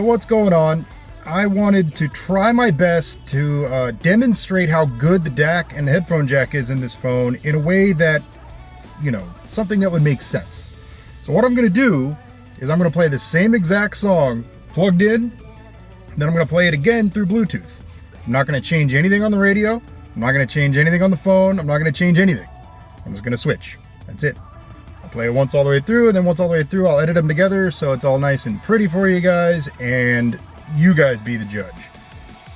what's going on. I wanted to try my best to demonstrate how good the DAC and the headphone jack is in this phone in a way that, you know, something that would make sense. So what I'm going to do is I'm going to play the same exact song plugged in, and then I'm going to play it again through Bluetooth. I'm not going to change anything on the radio. I'm not going to change anything on the phone. I'm not going to change anything. I'm just going to switch. That's it. I'll play it once all the way through, and then once all the way through, I'll edit them together so it's all nice and pretty for you guys, and you guys be the judge.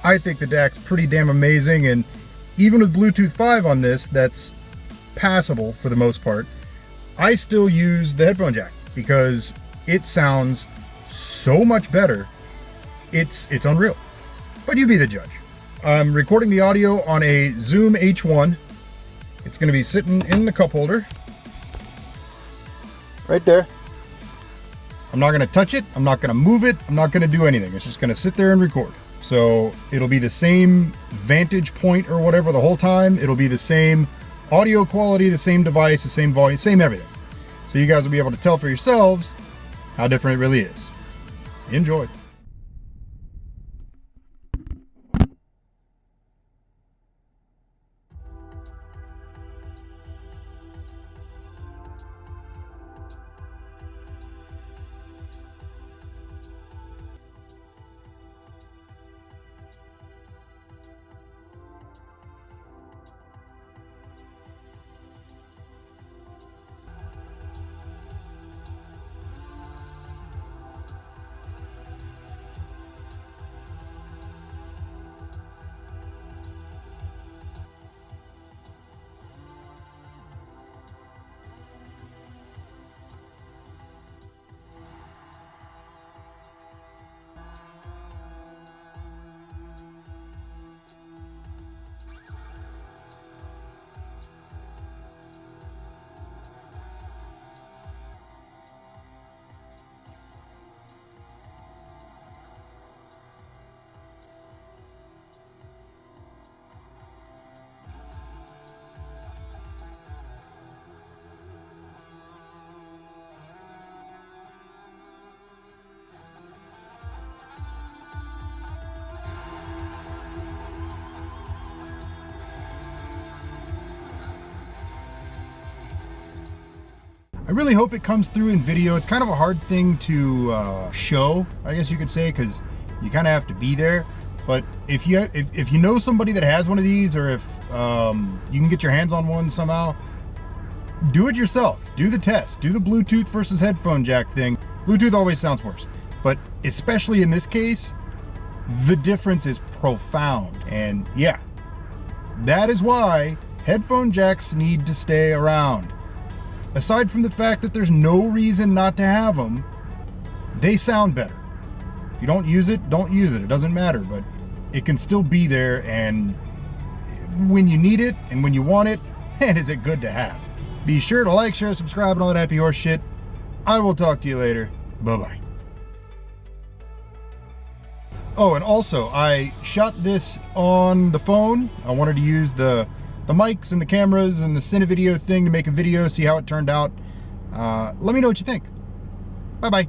I think the DAC's pretty damn amazing, and even with Bluetooth 5 on this, that's passable for the most part. I still use the headphone jack because it sounds so much better. It's unreal. But you be the judge. I'm recording the audio on a Zoom H1. It's going to be sitting in the cup holder. Right there. I'm not going to touch it. I'm not going to move it. I'm not going to do anything. It's just going to sit there and record. So it'll be the same vantage point or whatever the whole time. It'll be the same audio quality, the same device, the same volume, same everything. So you guys will be able to tell for yourselves how different it really is. Enjoy. I really hope it comes through in video. It's kind of a hard thing to show, I guess you could say, because you kind of have to be there. But if you know somebody that has one of these, or if you can get your hands on one somehow, do it yourself. Do the test. Do the Bluetooth versus headphone jack thing. Bluetooth always sounds worse, but especially in this case, the difference is profound. And yeah, that is why headphone jacks need to stay around. Aside from the fact that there's no reason not to have them, they sound better. If you don't use it, don't use it. It doesn't matter, but it can still be there, and when you need it and when you want it, man, is it good to have. Be sure to like, share, subscribe, and all that happy horse shit. I will talk to you later. Bye-bye. Oh, and also, I shot this on the phone. I wanted to use the mics and the cameras and the Cinevideo thing to make a video, see how it turned out. Let me know what you think. Bye-bye.